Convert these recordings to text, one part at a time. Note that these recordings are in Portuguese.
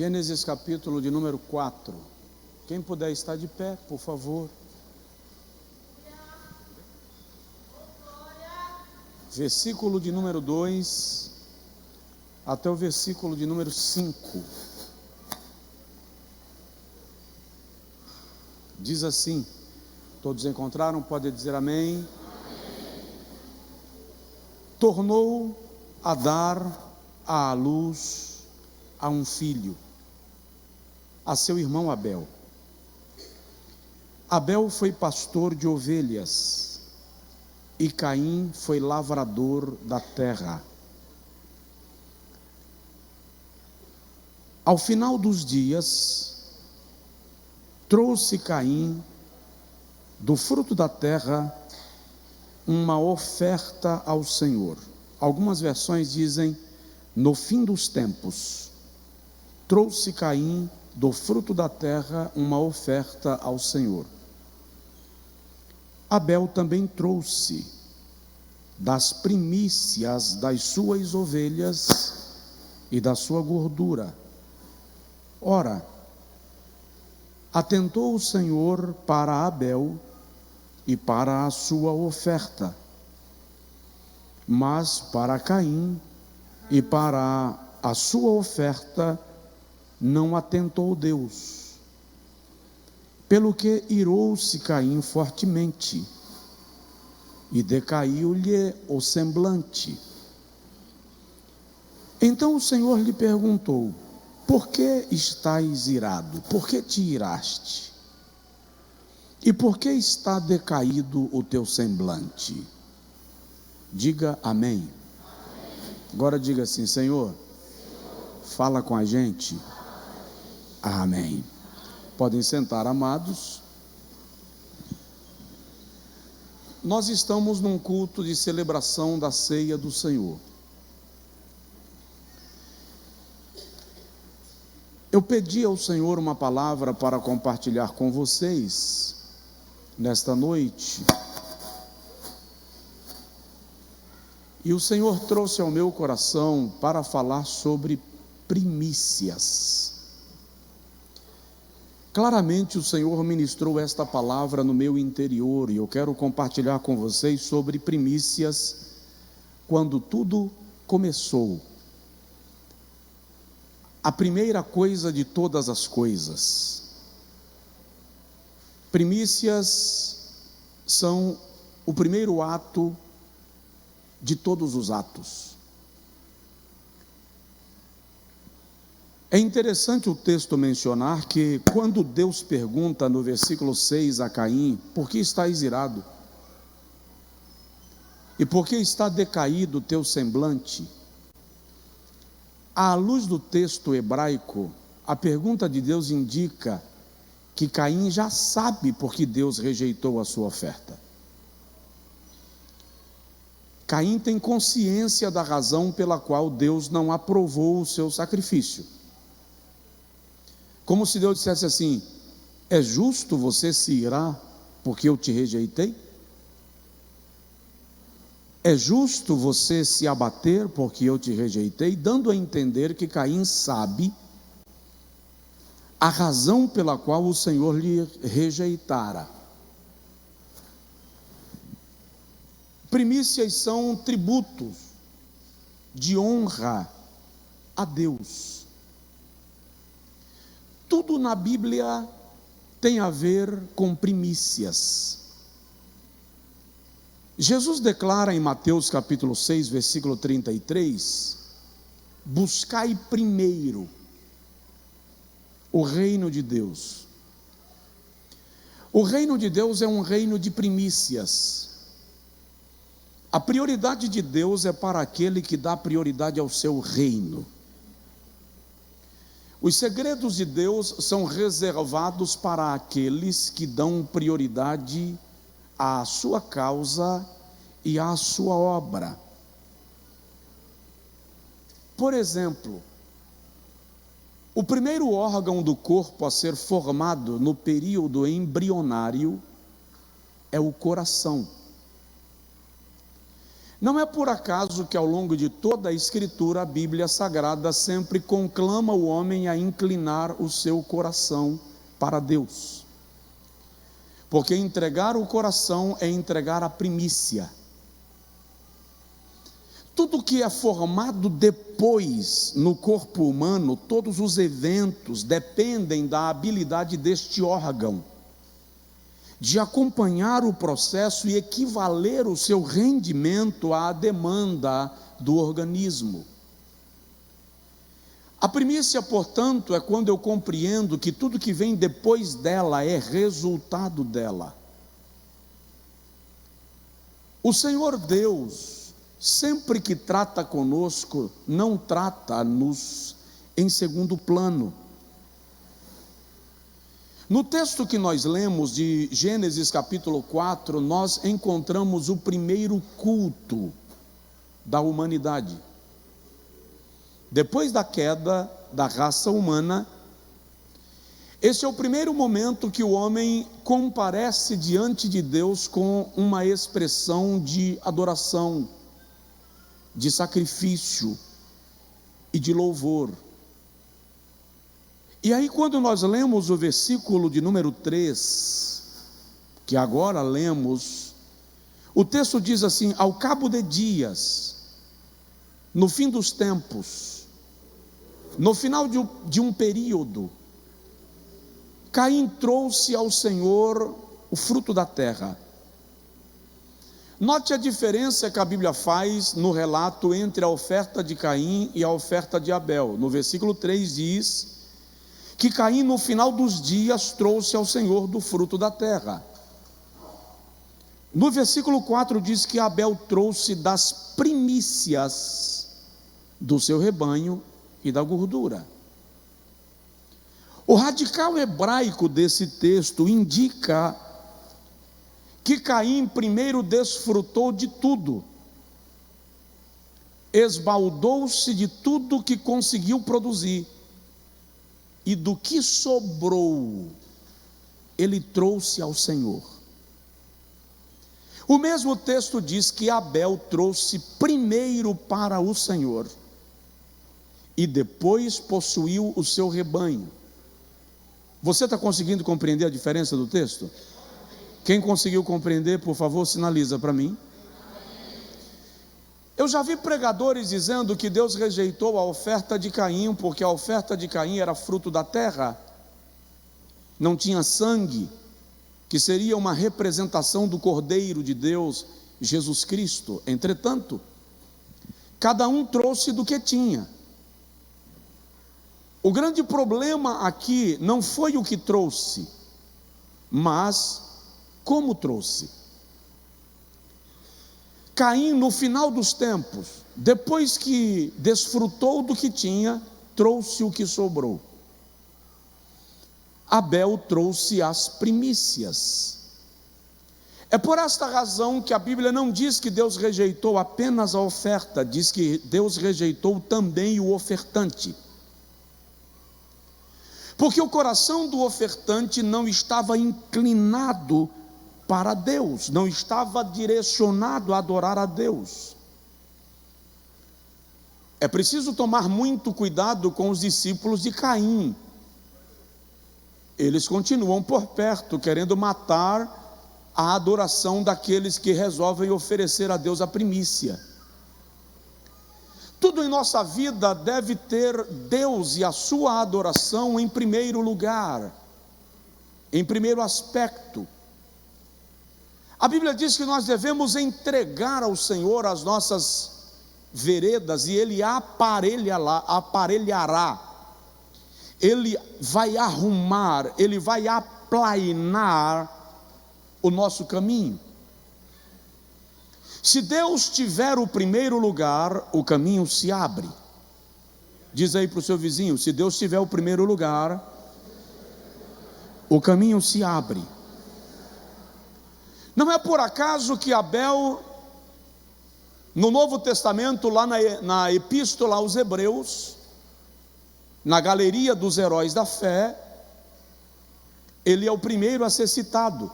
Gênesis capítulo de número 4. Quem puder estar de pé, por favor. Versículo de número 2 até o versículo de número 5. Diz assim: todos encontraram? Pode dizer amém. Amém. Tornou a dar à luz a um filho, a seu irmão Abel. Abel foi pastor de ovelhas e Caim foi lavrador da terra. Ao final dos dias, trouxe Caim do fruto da terra uma oferta ao Senhor. Algumas versões dizem: no fim dos tempos, trouxe Caim do fruto da terra uma oferta ao Senhor. Abel também trouxe das primícias das suas ovelhas e da sua gordura. Ora, atentou o Senhor para Abel e para a sua oferta, mas para Caim e para a sua oferta não atentou Deus. Pelo que irou-se Caim fortemente e decaiu-lhe o semblante. Então o Senhor lhe perguntou: por que estás irado? Por que te iraste? E por que está decaído o teu semblante? Diga amém. Agora diga assim: Senhor, fala com a gente. Amém. Podem sentar, amados. Nós estamos num culto de celebração da ceia do Senhor. Eu pedi ao Senhor uma palavra para compartilhar com vocês nesta noite. E o Senhor trouxe ao meu coração para falar sobre primícias. Claramente o Senhor ministrou esta palavra no meu interior e eu quero compartilhar com vocês sobre primícias quando tudo começou. A primeira coisa de todas as coisas. Primícias são o primeiro ato de todos os atos. É interessante o texto mencionar que quando Deus pergunta no versículo 6 a Caim: por que estás irado? E por que está decaído o teu semblante? À luz do texto hebraico, a pergunta de Deus indica que Caim já sabe por que Deus rejeitou a sua oferta. Caim tem consciência da razão pela qual Deus não aprovou o seu sacrifício. Como se Deus dissesse assim: é justo você se irar porque eu te rejeitei? É justo você se abater porque eu te rejeitei? Dando a entender que Caim sabe a razão pela qual o Senhor lhe rejeitara. Primícias são tributos de honra a Deus. Tudo na Bíblia tem a ver com primícias. Jesus declara em Mateus capítulo 6, versículo 33, buscai primeiro o reino de Deus. O reino de Deus é um reino de primícias. A prioridade de Deus é para aquele que dá prioridade ao seu reino. Os segredos de Deus são reservados para aqueles que dão prioridade à sua causa e à sua obra. Por exemplo, o primeiro órgão do corpo a ser formado no período embrionário é o coração. Não é por acaso que ao longo de toda a Escritura, a Bíblia Sagrada sempre conclama o homem a inclinar o seu coração para Deus. Porque entregar o coração é entregar a primícia. Tudo que é formado depois no corpo humano, todos os eventos dependem da habilidade deste órgão de acompanhar o processo e equivaler o seu rendimento à demanda do organismo. A primícia, portanto, é quando eu compreendo que tudo que vem depois dela é resultado dela. O Senhor Deus, sempre que trata conosco, não trata-nos em segundo plano. No texto que nós lemos de Gênesis capítulo 4, nós encontramos o primeiro culto da humanidade. Depois da queda da raça humana, esse é o primeiro momento que o homem comparece diante de Deus com uma expressão de adoração, de sacrifício e de louvor. E aí, quando nós lemos o versículo de número 3, que agora lemos, o texto diz assim: ao cabo de dias, no fim dos tempos, no final de um período, Caim trouxe ao Senhor o fruto da terra. Note a diferença que a Bíblia faz no relato entre a oferta de Caim e a oferta de Abel. No versículo 3 diz que Caim, no final dos dias, trouxe ao Senhor do fruto da terra. No versículo 4 diz que Abel trouxe das primícias do seu rebanho e da gordura. O radical hebraico desse texto indica que Caim primeiro desfrutou de tudo, esbaldou-se de tudo que conseguiu produzir, e do que sobrou, ele trouxe ao Senhor. O mesmo texto diz que Abel trouxe primeiro para o Senhor, e depois possuiu o seu rebanho. Você está conseguindo compreender a diferença do texto? Quem conseguiu compreender, por favor, sinaliza para mim. Eu já vi pregadores dizendo que Deus rejeitou a oferta de Caim, porque a oferta de Caim era fruto da terra, não tinha sangue, que seria uma representação do Cordeiro de Deus, Jesus Cristo. Entretanto, cada um trouxe do que tinha. O grande problema aqui não foi o que trouxe, mas como trouxe. Caim, no final dos tempos, depois que desfrutou do que tinha, trouxe o que sobrou. Abel trouxe as primícias. É por esta razão que a Bíblia não diz que Deus rejeitou apenas a oferta, diz que Deus rejeitou também o ofertante. Porque o coração do ofertante não estava inclinado para Deus, não estava direcionado a adorar a Deus. É preciso tomar muito cuidado com os discípulos de Caim. Eles continuam por perto, querendo matar a adoração daqueles que resolvem oferecer a Deus a primícia. Tudo em nossa vida deve ter Deus e a sua adoração em primeiro lugar, em primeiro aspecto. A Bíblia diz que nós devemos entregar ao Senhor as nossas veredas e Ele aparelhará, Ele vai arrumar, Ele vai aplainar o nosso caminho. Se Deus tiver o primeiro lugar, o caminho se abre. Diz aí para o seu vizinho: se Deus tiver o primeiro lugar, o caminho se abre. Não é por acaso que Abel, no Novo Testamento, lá na Epístola aos Hebreus, na galeria dos heróis da fé, ele é o primeiro a ser citado.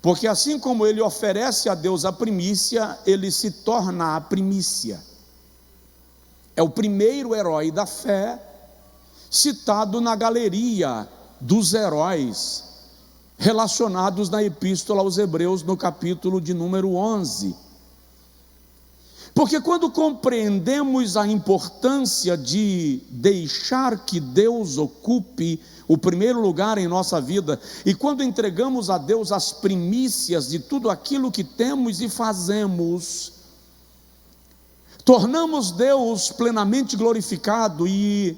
Porque assim como ele oferece a Deus a primícia, ele se torna a primícia. É o primeiro herói da fé, citado na galeria dos heróis relacionados na Epístola aos Hebreus, no capítulo de número 11. Porque quando compreendemos a importância de deixar que Deus ocupe o primeiro lugar em nossa vida, e quando entregamos a Deus as primícias de tudo aquilo que temos e fazemos, tornamos Deus plenamente glorificado, e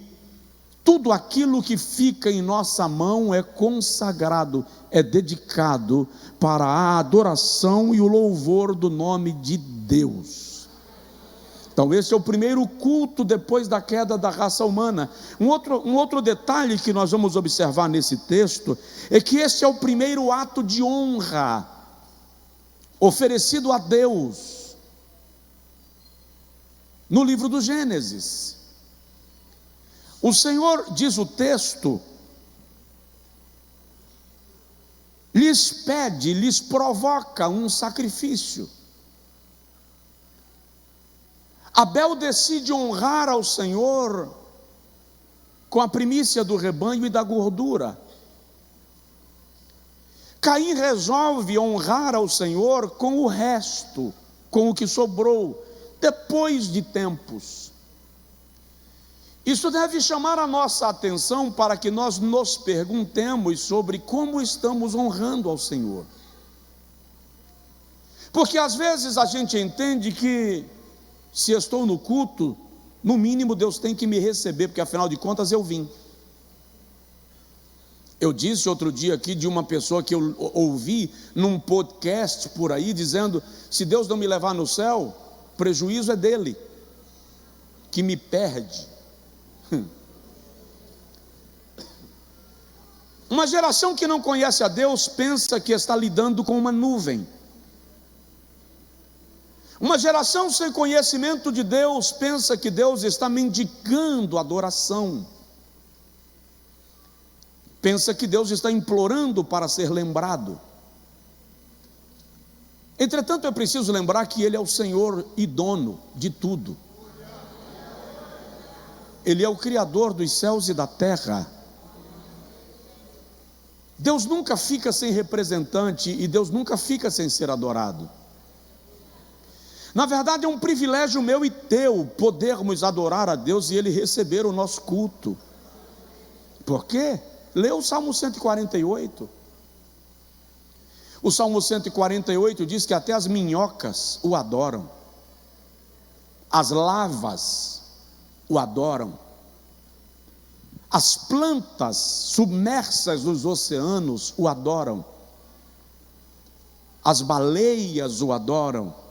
tudo aquilo que fica em nossa mão é consagrado, é dedicado para a adoração e o louvor do nome de Deus. Então esse é o primeiro culto depois da queda da raça humana. Um outro detalhe que nós vamos observar nesse texto é que esse é o primeiro ato de honra oferecido a Deus no livro do Gênesis. O Senhor, diz o texto, lhes pede, lhes provoca um sacrifício. Abel decide honrar ao Senhor com a primícia do rebanho e da gordura. Caim resolve honrar ao Senhor com o resto, com o que sobrou, depois de tempos. Isso deve chamar a nossa atenção para que nós nos perguntemos sobre como estamos honrando ao Senhor. Porque às vezes a gente entende que se estou no culto, no mínimo Deus tem que me receber, porque afinal de contas eu vim. Eu disse outro dia aqui de uma pessoa que eu ouvi num podcast por aí, dizendo: se Deus não me levar no céu, prejuízo é dele, que me perde. Uma geração que não conhece a Deus pensa que está lidando com uma nuvem. Uma geração sem conhecimento de Deus pensa que Deus está mendigando adoração. Pensa que Deus está implorando para ser lembrado. Entretanto, é preciso lembrar que Ele é o Senhor e dono de tudo. Ele é o Criador dos céus e da terra. Deus nunca fica sem representante e Deus nunca fica sem ser adorado. Na verdade, é um privilégio meu e teu podermos adorar a Deus e Ele receber o nosso culto. Por quê? Lê o Salmo 148. O Salmo 148 diz que até as minhocas o adoram, as lavas o adoram, as plantas submersas nos oceanos o adoram, as baleias o adoram.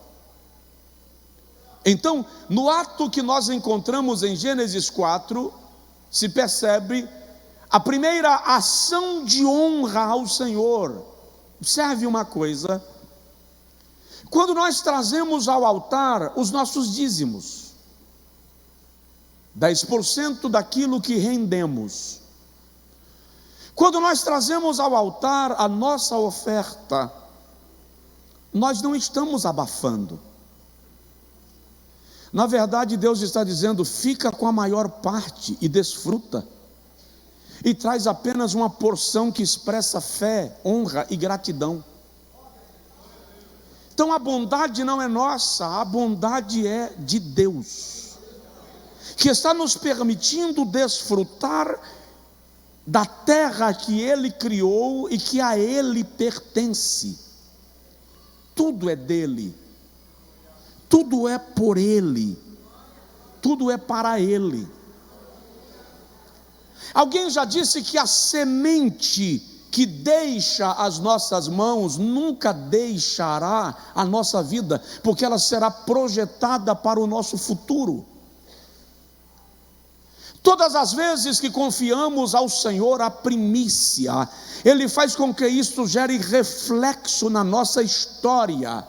Então, no ato que nós encontramos em Gênesis 4, se percebe a primeira ação de honra ao Senhor. Observe uma coisa: quando nós trazemos ao altar os nossos dízimos, 10% daquilo que rendemos, quando nós trazemos ao altar a nossa oferta, nós não estamos abafando. Na verdade, Deus está dizendo: fica com a maior parte e desfruta, e traz apenas uma porção que expressa fé, honra e gratidão. Então a bondade não é nossa, a bondade é de Deus, que está nos permitindo desfrutar da terra que Ele criou e que a Ele pertence. Tudo é dele, tudo é por Ele, tudo é para Ele. Alguém já disse que a semente que deixa as nossas mãos nunca deixará a nossa vida, porque ela será projetada para o nosso futuro. Todas as vezes que confiamos ao Senhor a primícia, Ele faz com que isso gere reflexo na nossa história,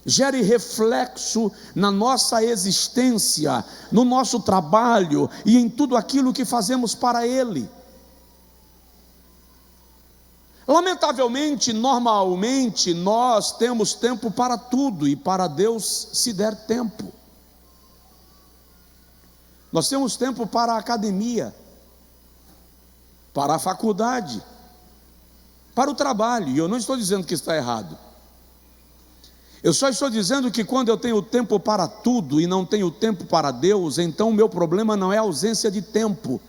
gere reflexo na nossa existência, no nosso trabalho e em tudo aquilo que fazemos para Ele. Lamentavelmente, normalmente, nós temos tempo para tudo e para Deus se der tempo. Nós temos tempo para a academia, para a faculdade, para o trabalho, e eu não estou dizendo que está errado. Eu só estou dizendo que quando eu tenho tempo para tudo e não tenho tempo para Deus, então o meu problema não é a ausência de tempo,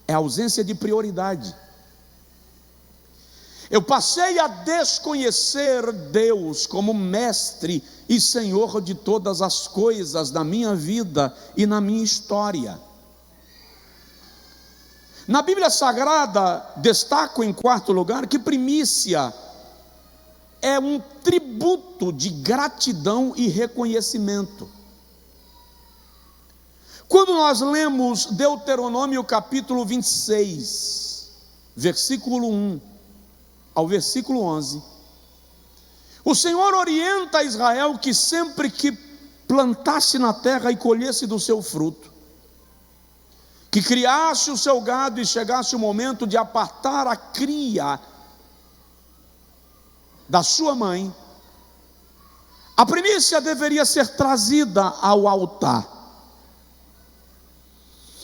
é a ausência de prioridade. Eu passei a desconhecer Deus como mestre e Senhor de todas as coisas na minha vida e na minha história. Na Bíblia Sagrada, destaco em quarto lugar que primícia é um tributo de gratidão e reconhecimento. Quando nós lemos Deuteronômio capítulo 26, versículo 1 ao versículo 11, o Senhor orienta a Israel que sempre que plantasse na terra e colhesse do seu fruto, que criasse o seu gado e chegasse o momento de apartar a cria da sua mãe, a primícia deveria ser trazida ao altar.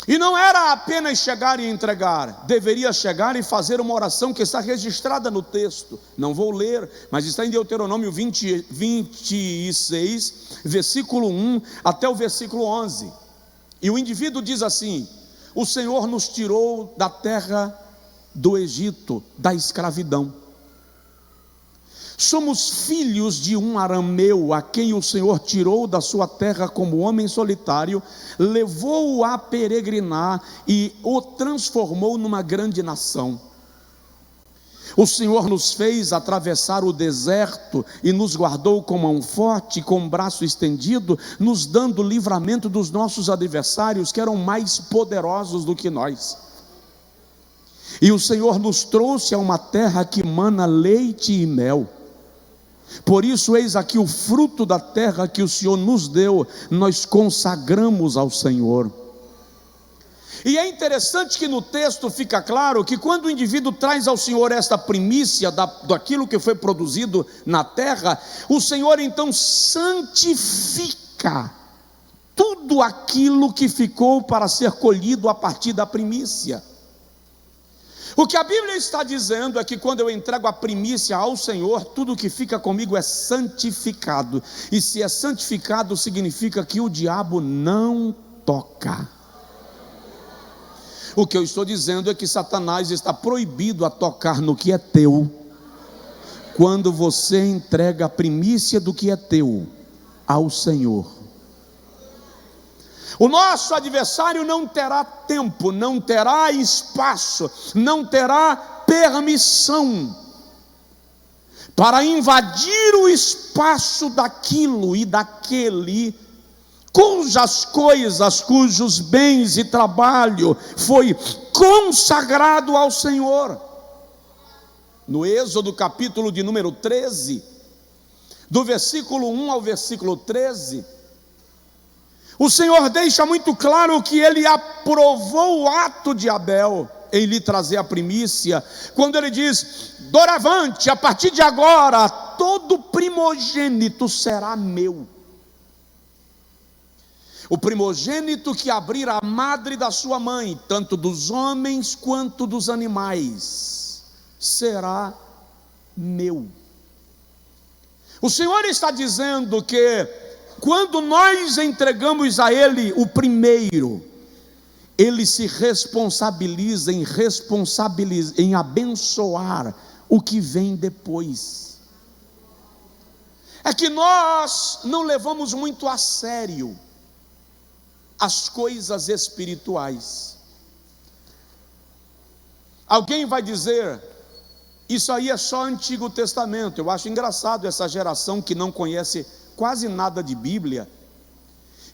E não era apenas chegar e entregar, deveria chegar e fazer uma oração que está registrada no texto. Não vou ler, mas está em Deuteronômio 26, versículo 1 até o versículo 11. E o indivíduo diz assim: o Senhor nos tirou da terra do Egito, da escravidão. Somos filhos de um arameu, a quem o Senhor tirou da sua terra como homem solitário, levou-o a peregrinar e o transformou numa grande nação. O Senhor nos fez atravessar o deserto e nos guardou com mão forte, com braço estendido, nos dando livramento dos nossos adversários, que eram mais poderosos do que nós. E o Senhor nos trouxe a uma terra que mana leite e mel. Por isso, eis aqui o fruto da terra que o Senhor nos deu, nós consagramos ao Senhor. E é interessante que no texto fica claro que quando o indivíduo traz ao Senhor esta primícia daquilo que foi produzido na terra, o Senhor então santifica tudo aquilo que ficou para ser colhido a partir da primícia. O que a Bíblia está dizendo é que quando eu entrego a primícia ao Senhor, tudo que fica comigo é santificado. E se é santificado, significa que o diabo não toca. O que eu estou dizendo é que Satanás está proibido a tocar no que é teu, quando você entrega a primícia do que é teu ao Senhor. O nosso adversário não terá tempo, não terá espaço, não terá permissão para invadir o espaço daquilo e daquele cujas coisas, cujos bens e trabalho foi consagrado ao Senhor. No Êxodo capítulo de número 13, do versículo 1 ao versículo 13, o Senhor deixa muito claro que Ele aprovou o ato de Abel em lhe trazer a primícia, quando Ele diz: doravante, a partir de agora, todo primogênito será meu. O primogênito que abrir a madre da sua mãe, tanto dos homens quanto dos animais, será meu. O Senhor está dizendo que quando nós entregamos a Ele o primeiro, Ele se responsabiliza em abençoar o que vem depois. É que nós não levamos muito a sério as coisas espirituais. Alguém vai dizer: isso aí é só Antigo Testamento. Eu acho engraçado essa geração que não conhece quase nada de Bíblia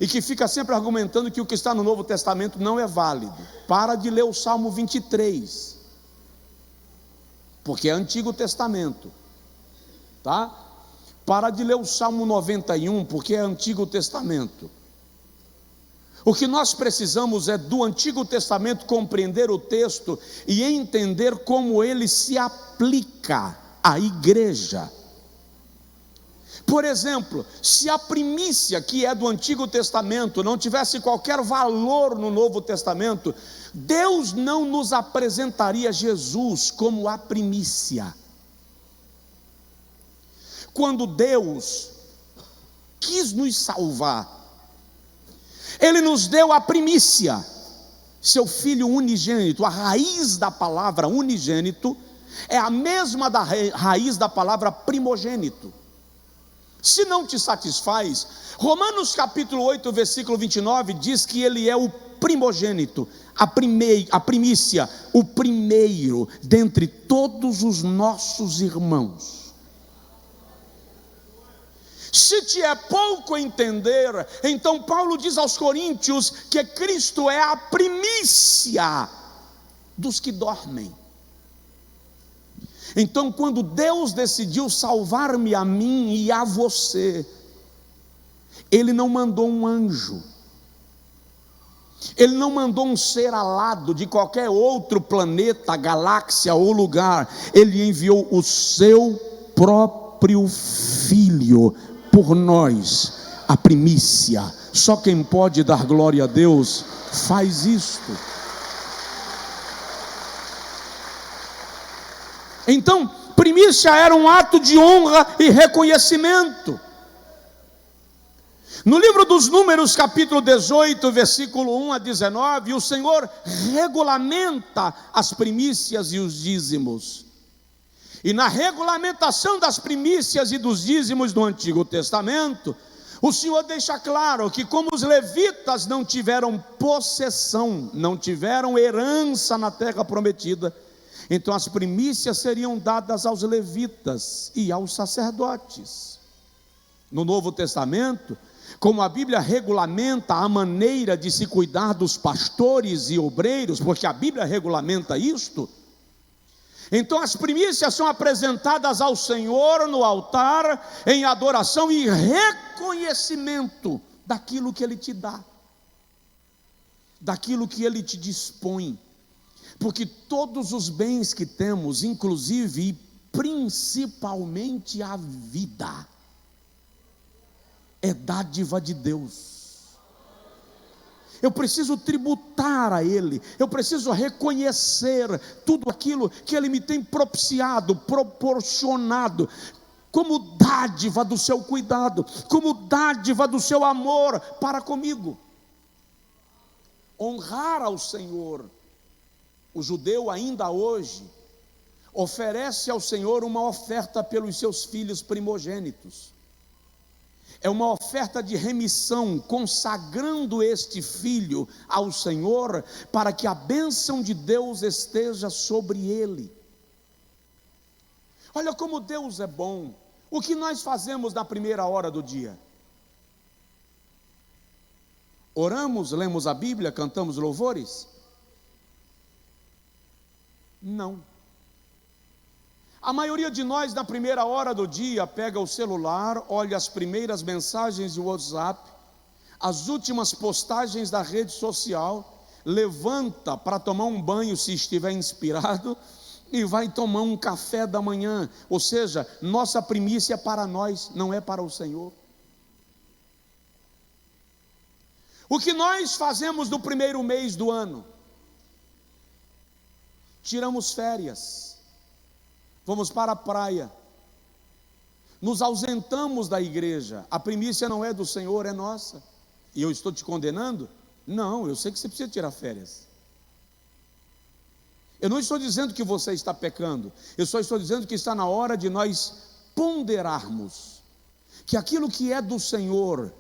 e que fica sempre argumentando que o que está no Novo Testamento não é válido. Para de ler o Salmo 23, porque é Antigo Testamento, tá? Para de ler o Salmo 91, porque é Antigo Testamento. O que nós precisamos é do Antigo Testamento compreender o texto e entender como ele se aplica à igreja. Por exemplo, se a primícia que é do Antigo Testamento não tivesse qualquer valor no Novo Testamento, Deus não nos apresentaria Jesus como a primícia. Quando Deus quis nos salvar, Ele nos deu a primícia, seu Filho unigênito. A raiz da palavra unigênito é a mesma da raiz da palavra primogênito. Se não te satisfaz, Romanos capítulo 8, versículo 29 diz que Ele é o primogênito, a primícia, o primeiro dentre todos os nossos irmãos. Se te é pouco entender, então Paulo diz aos Coríntios que Cristo é a primícia dos que dormem. Então, quando Deus decidiu salvar-me a mim e a você, Ele não mandou um anjo, Ele não mandou um ser alado de qualquer outro planeta, galáxia ou lugar. Ele enviou o seu próprio Filho por nós, a primícia. Só quem pode dar glória a Deus faz isto. Então, primícia era um ato de honra e reconhecimento. No livro dos Números, capítulo 18, versículo 1 a 19, o Senhor regulamenta as primícias e os dízimos. E na regulamentação das primícias e dos dízimos do Antigo Testamento, o Senhor deixa claro que como os levitas não tiveram possessão, não tiveram herança na terra prometida, então as primícias seriam dadas aos levitas e aos sacerdotes. No Novo Testamento, como a Bíblia regulamenta a maneira de se cuidar dos pastores e obreiros, porque a Bíblia regulamenta isto, então as primícias são apresentadas ao Senhor no altar em adoração e reconhecimento daquilo que Ele te dá, daquilo que Ele te dispõe. Porque todos os bens que temos, inclusive e principalmente a vida, é dádiva de Deus. Eu preciso tributar a Ele, eu preciso reconhecer tudo aquilo que Ele me tem propiciado, proporcionado, como dádiva do seu cuidado, como dádiva do seu amor para comigo. Honrar ao Senhor. O judeu ainda hoje oferece ao Senhor uma oferta pelos seus filhos primogênitos. É uma oferta de remissão, consagrando este filho ao Senhor, para que a bênção de Deus esteja sobre ele. Olha como Deus é bom. O que nós fazemos na primeira hora do dia? Oramos, lemos a Bíblia, cantamos louvores? Não. A maioria de nós, na primeira hora do dia, pega o celular, olha as primeiras mensagens de WhatsApp, as últimas postagens da rede social, levanta para tomar um banho se estiver inspirado, e vai tomar um café da manhã. Ou seja, nossa primícia é para nós, não é para o Senhor. O que nós fazemos no primeiro mês do ano? Tiramos férias, vamos para a praia, nos ausentamos da igreja. A primícia não é do Senhor, é nossa. E eu estou te condenando? Não, eu sei que você precisa tirar férias. Eu não estou dizendo que você está pecando, eu só estou dizendo que está na hora de nós ponderarmos que aquilo que é do Senhor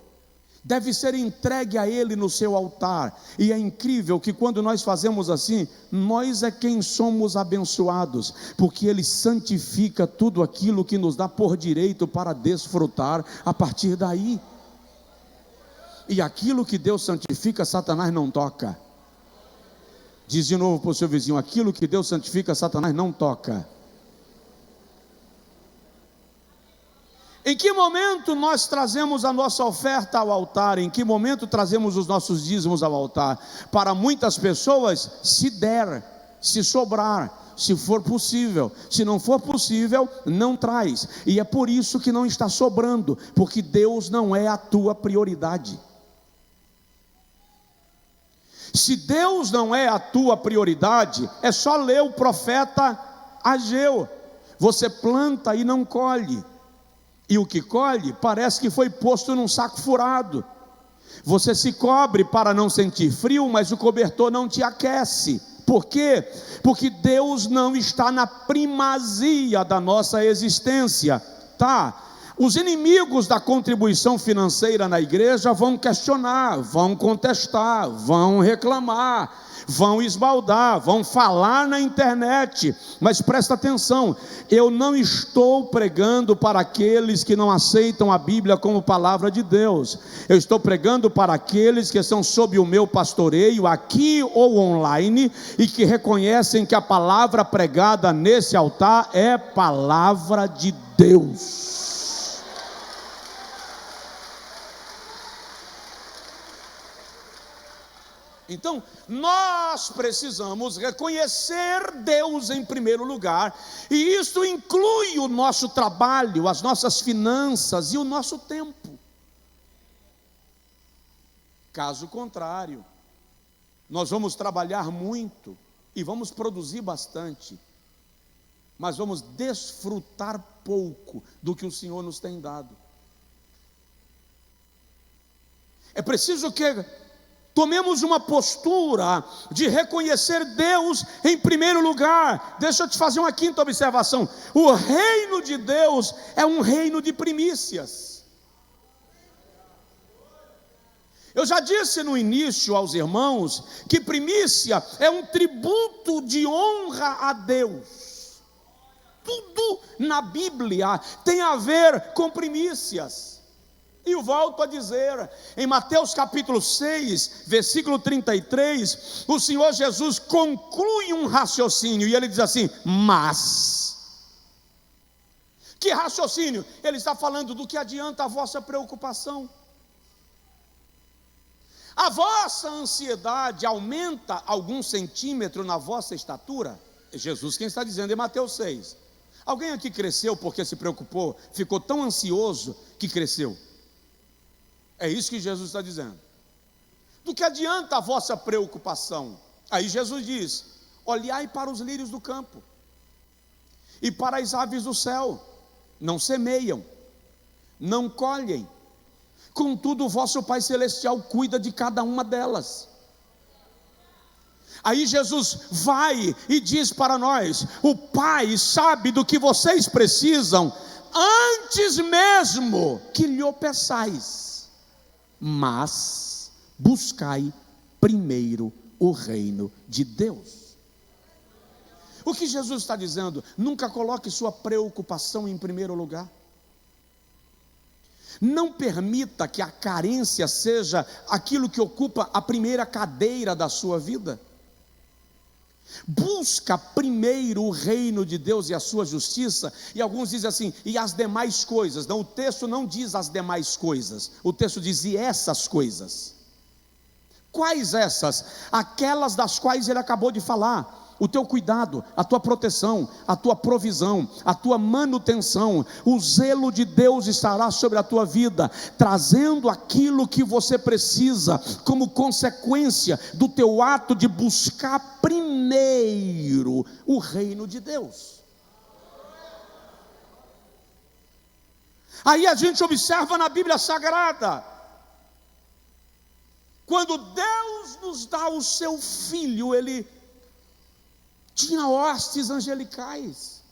deve ser entregue a Ele no seu altar. E é incrível que quando nós fazemos assim, nós é quem somos abençoados, porque Ele santifica tudo aquilo que nos dá por direito para desfrutar a partir daí. E aquilo que Deus santifica, Satanás não toca. Diz de novo para o seu vizinho: aquilo que Deus santifica, Satanás não toca. Em que momento nós trazemos a nossa oferta ao altar? Em que momento trazemos os nossos dízimos ao altar? Para muitas pessoas, se der, se sobrar, se for possível. Se não for possível, não traz. E é por isso que não está sobrando, porque Deus não é a tua prioridade. Se Deus não é a tua prioridade, é só ler o profeta Ageu. Você planta e não colhe. E o que colhe parece que foi posto num saco furado. Você se cobre para não sentir frio, mas o cobertor não te aquece. Por quê? Porque Deus não está na primazia da nossa existência, tá? Os inimigos da contribuição financeira na igreja vão questionar, vão contestar, vão reclamar, vão esbaldar, vão falar na internet, mas presta atenção, eu não estou pregando para aqueles que não aceitam a Bíblia como palavra de Deus, eu estou pregando para aqueles que estão sob o meu pastoreio, aqui ou online, e que reconhecem que a palavra pregada nesse altar é palavra de Deus. Então, nós precisamos reconhecer Deus em primeiro lugar, e isso inclui o nosso trabalho, as nossas finanças e o nosso tempo. Caso contrário, nós vamos trabalhar muito e vamos produzir bastante, mas vamos desfrutar pouco do que o Senhor nos tem dado. É preciso que tomemos uma postura de reconhecer Deus em primeiro lugar. Deixa eu te fazer uma quinta observação. O reino de Deus é um reino de primícias. Eu já disse no início aos irmãos que primícia é um tributo de honra a Deus. Tudo na Bíblia tem a ver com primícias. E eu volto a dizer, em Mateus capítulo 6, versículo 33, o Senhor Jesus conclui um raciocínio, e ele diz assim, mas, que raciocínio? Ele está falando do que adianta a vossa preocupação. A vossa ansiedade aumenta algum centímetro na vossa estatura? É Jesus quem está dizendo em Mateus 6. Alguém aqui cresceu porque se preocupou, ficou tão ansioso que cresceu? É isso que Jesus está dizendo. Do que adianta a vossa preocupação? Aí Jesus diz, olhai para os lírios do campo, e para as aves do céu, não semeiam, não colhem, contudo o vosso Pai Celestial cuida de cada uma delas. Aí Jesus vai e diz para nós, o Pai sabe do que vocês precisam, antes mesmo que lhe o peçais. Mas buscai primeiro o reino de Deus. O que Jesus está dizendo? Nunca coloque sua preocupação em primeiro lugar. Não permita que a carência seja aquilo que ocupa a primeira cadeira da sua vida. Busca primeiro o reino de Deus e a sua justiça, e alguns dizem assim, e as demais coisas. Não, o texto não diz as demais coisas, o texto diz, e essas coisas. Quais essas? Aquelas das quais ele acabou de falar. O teu cuidado, a tua proteção, a tua provisão, a tua manutenção, o zelo de Deus estará sobre a tua vida, trazendo aquilo que você precisa, como consequência do teu ato de buscar primeiro o reino de Deus. Aí a gente observa na Bíblia Sagrada, quando Deus nos dá o seu Filho, Ele tinha hostes angelicais.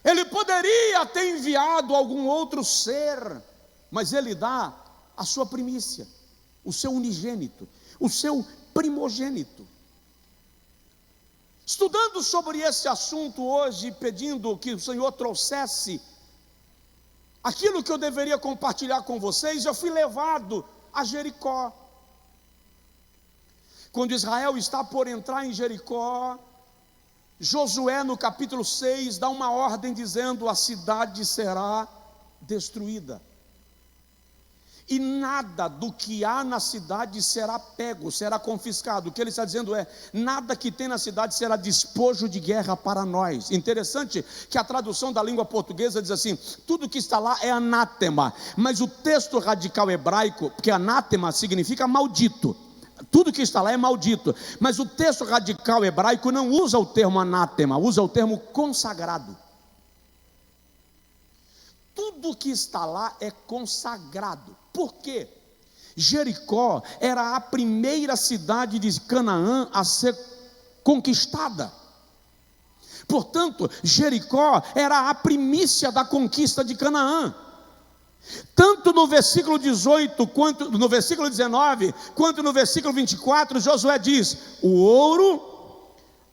Ele poderia ter enviado algum outro ser, mas ele dá a sua primícia, o seu unigênito, o seu primogênito. Estudando sobre esse assunto hoje, pedindo que o Senhor trouxesse aquilo que eu deveria compartilhar com vocês, eu fui levado a Jericó. Quando Israel está por entrar em Jericó, Josué, no capítulo 6, dá uma ordem dizendo: a cidade será destruída, e nada do que há na cidade será pego, será confiscado. O que ele está dizendo é: nada que tem na cidade será despojo de guerra para nós. Interessante que a tradução da língua portuguesa diz assim: tudo que está lá é anátema, mas o texto radical hebraico, porque anátema significa maldito, tudo que está lá é maldito, mas o texto radical hebraico não usa o termo anátema, usa o termo consagrado. Tudo que está lá é consagrado. Por quê? Jericó era a primeira cidade de Canaã a ser conquistada. Portanto, Jericó era a primícia da conquista de Canaã. Tanto no versículo 18, quanto no versículo 19, quanto no versículo 24, Josué diz: o ouro,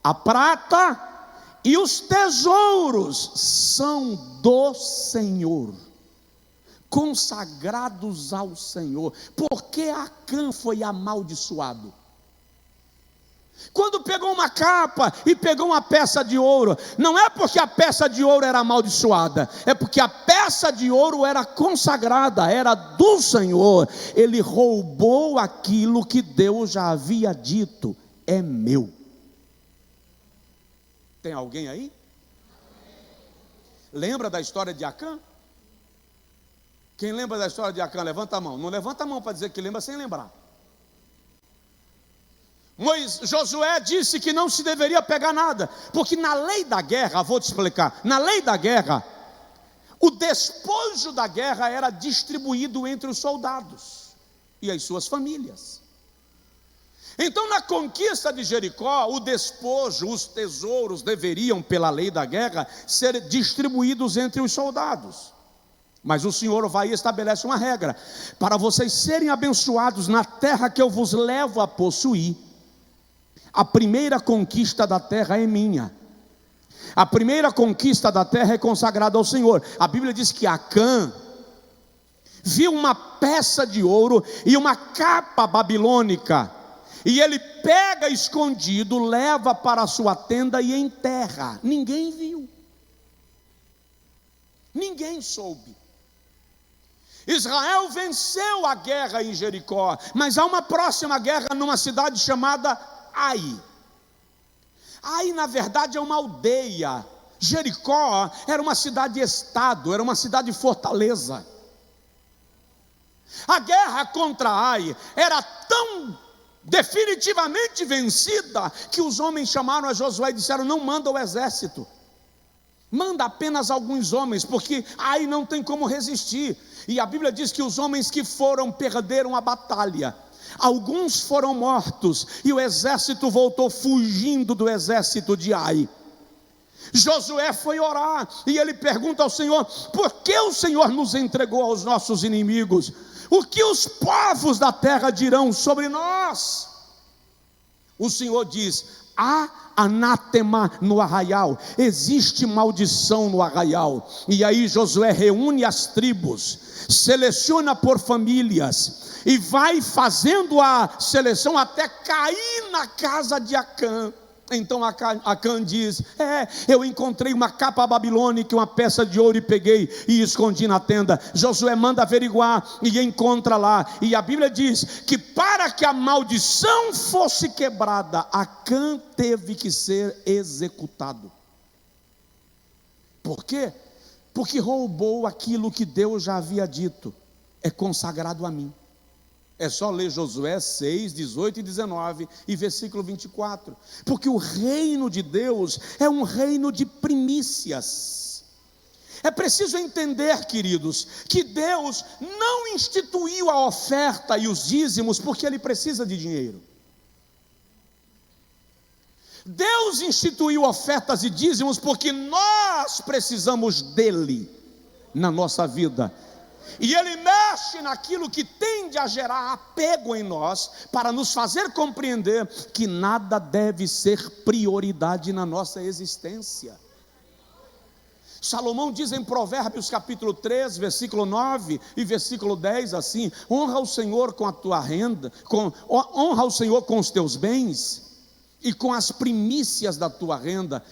a prata e os tesouros são do Senhor, consagrados ao Senhor. Porque Acã foi amaldiçoado? Quando pegou uma capa e pegou uma peça de ouro, não é porque a peça de ouro era amaldiçoada, é porque a peça de ouro era consagrada, era do Senhor. Ele roubou aquilo que Deus já havia dito: é meu. Tem alguém aí? Lembra da história de Acã? Quem lembra da história de Acã, levanta a mão. Não levanta a mão para dizer que lembra sem lembrar. Josué disse que não se deveria pegar nada, porque na lei da guerra, vou te explicar, na lei da guerra, o despojo da guerra era distribuído entre os soldados e as suas famílias. Então, na conquista de Jericó, o despojo, os tesouros deveriam, pela lei da guerra, ser distribuídos entre os soldados. Mas o Senhor vai e estabelece uma regra: para vocês serem abençoados na terra que eu vos levo a possuir, a primeira conquista da terra é minha. A primeira conquista da terra é consagrada ao Senhor. A Bíblia diz que Acã viu uma peça de ouro e uma capa babilônica, e ele pega escondido, leva para a sua tenda e enterra. Ninguém viu, ninguém soube. Israel venceu a guerra em Jericó, mas há uma próxima guerra numa cidade chamada Ai. Ai, na verdade, é uma aldeia. Jericó era uma cidade-estado, era uma cidade-fortaleza. A guerra contra Ai era tão definitivamente vencida que os homens chamaram a Josué e disseram: não manda o exército, manda apenas alguns homens, porque Ai não tem como resistir. E a Bíblia diz que os homens que foram perderam a batalha. Alguns foram mortos e o exército voltou fugindo do exército de Ai. Josué foi orar e ele pergunta ao Senhor: por que o Senhor nos entregou aos nossos inimigos? O que os povos da terra dirão sobre nós? O Senhor diz: há anátema no arraial, existe maldição no arraial. E aí Josué reúne as tribos, seleciona por famílias e vai fazendo a seleção até cair na casa de Acã. Então Acã diz: eu encontrei uma capa babilônica, uma peça de ouro, e peguei e escondi na tenda. Josué manda averiguar e encontra lá, e a Bíblia diz que para que a maldição fosse quebrada, Acã teve que ser executado. Por quê? Porque roubou aquilo que Deus já havia dito: é consagrado a mim. É só ler Josué 6, 18 e 19 e versículo 24. Porque o reino de Deus é um reino de primícias. É preciso entender, queridos, que Deus não instituiu a oferta e os dízimos porque Ele precisa de dinheiro. Deus instituiu ofertas e dízimos porque nós precisamos dEle na nossa vida. E Ele mexe naquilo que tende a gerar apego em nós, para nos fazer compreender que nada deve ser prioridade na nossa existência. Salomão diz em Provérbios capítulo 3, versículo 9 e versículo 10 assim: honra o Senhor com a tua renda, honra o Senhor com os teus bens e com as primícias da tua renda.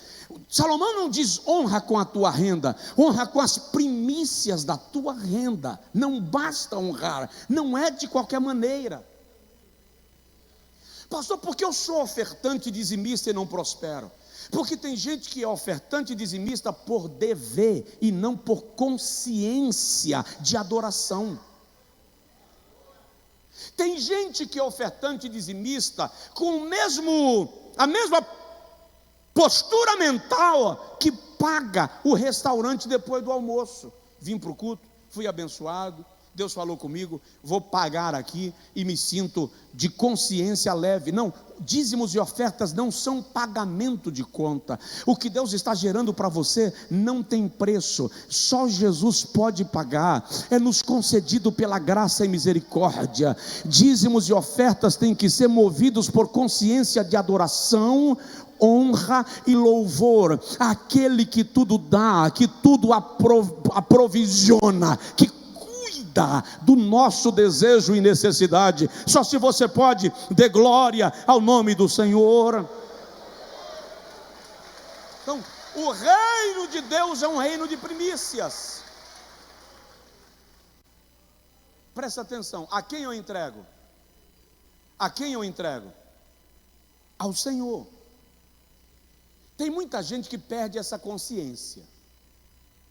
Salomão não diz honra com a tua renda, honra com as primícias da tua renda. Não basta honrar, não é de qualquer maneira. Pastor, por que eu sou ofertante e dizimista e não prospero? Porque tem gente que é ofertante e dizimista por dever e não por consciência de adoração. Tem gente que é ofertante e dizimista com a mesma postura mental que paga o restaurante depois do almoço. Vim para o culto, fui abençoado, Deus falou comigo, vou pagar aqui e me sinto de consciência leve. Não, dízimos e ofertas não são pagamento de conta. O que Deus está gerando para você não tem preço, só Jesus pode pagar, é nos concedido pela graça e misericórdia. Dízimos e ofertas têm que ser movidos por consciência de adoração, honra e louvor. Aquele que tudo dá, que tudo aprovisiona, que do nosso desejo e necessidade. Só se você pode, dê glória ao nome do Senhor. Então, o reino de Deus é um reino de primícias. Presta atenção, a quem eu entrego? A quem eu entrego? Ao Senhor. Tem muita gente que perde essa consciência.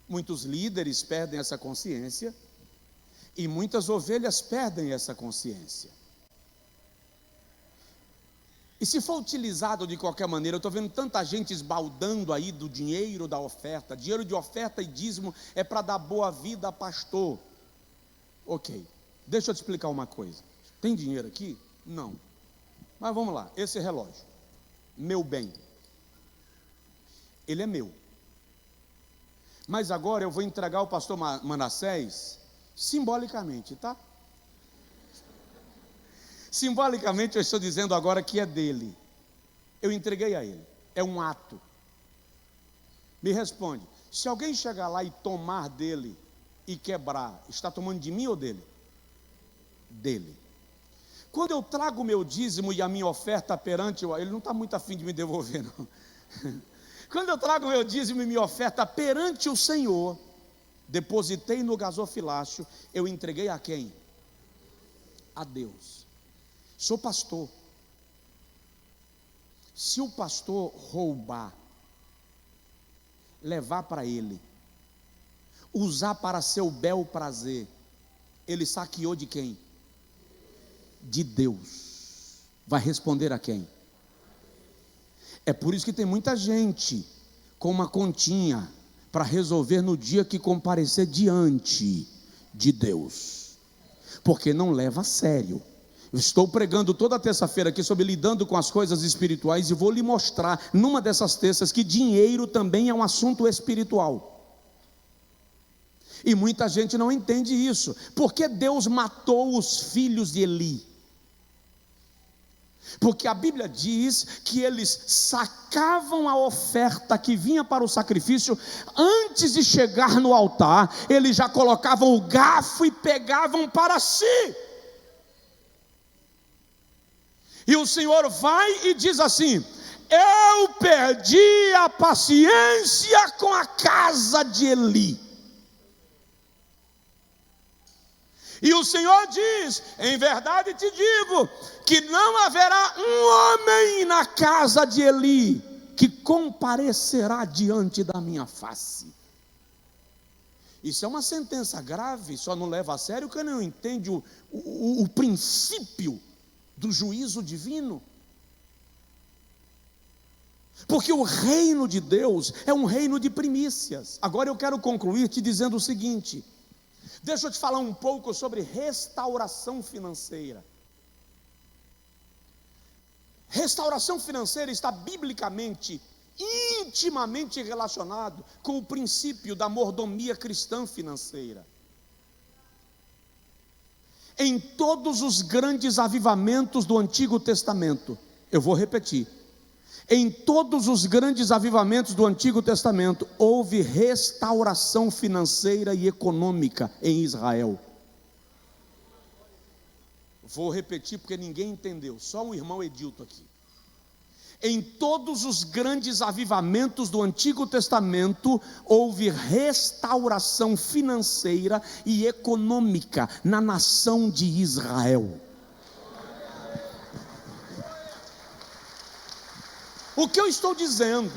Muitos líderes perdem essa consciência. E muitas ovelhas perdem essa consciência. E se for utilizado de qualquer maneira, eu estou vendo tanta gente esbaldando aí do dinheiro da oferta. Dinheiro de oferta e dízimo é para dar boa vida a pastor. Ok, deixa eu te explicar uma coisa. Tem dinheiro aqui? Não. Mas vamos lá, esse relógio, meu bem, ele é meu. Mas agora eu vou entregar ao pastor Manassés simbolicamente, tá? Simbolicamente eu estou dizendo agora que é dele. Eu entreguei a ele. É um ato. Me responde, se alguém chegar lá e tomar dele e quebrar, está tomando de mim ou dele? Dele. Quando eu trago o meu dízimo e a minha oferta perante, ele não está muito afim de me devolver, não. Quando eu trago o meu dízimo e minha oferta perante o Senhor, depositei no gasofilácio, eu entreguei a quem? A Deus. Sou pastor. Se o pastor roubar, levar para ele, usar para seu bel prazer, ele saqueou de quem? De Deus. Vai responder a quem? É por isso que tem muita gente com uma continha para resolver no dia que comparecer diante de Deus, porque não leva a sério. Eu estou pregando toda terça-feira aqui sobre lidando com as coisas espirituais e vou lhe mostrar numa dessas terças que dinheiro também é um assunto espiritual. E muita gente não entende isso. Por que Deus matou os filhos de Eli? Porque a Bíblia diz que eles sacavam a oferta que vinha para o sacrifício, antes de chegar no altar, eles já colocavam o garfo e pegavam para si. E o Senhor vai e diz assim: eu perdi a paciência com a casa de Eli. E o Senhor diz: em verdade te digo, que não haverá um homem na casa de Eli que comparecerá diante da minha face. Isso é uma sentença grave, só não leva a sério quem não entende o princípio do juízo divino. Porque o reino de Deus é um reino de primícias. Agora eu quero concluir te dizendo o seguinte: deixa eu te falar um pouco sobre restauração financeira. Restauração financeira está biblicamente, intimamente relacionado com o princípio da mordomia cristã financeira. Em todos os grandes avivamentos do Antigo Testamento, eu vou repetir, em todos os grandes avivamentos do Antigo Testamento, houve restauração financeira e econômica em Israel. Vou repetir porque ninguém entendeu, só um irmão Edilto aqui. Em todos os grandes avivamentos do Antigo Testamento, houve restauração financeira e econômica na nação de Israel. O que eu estou dizendo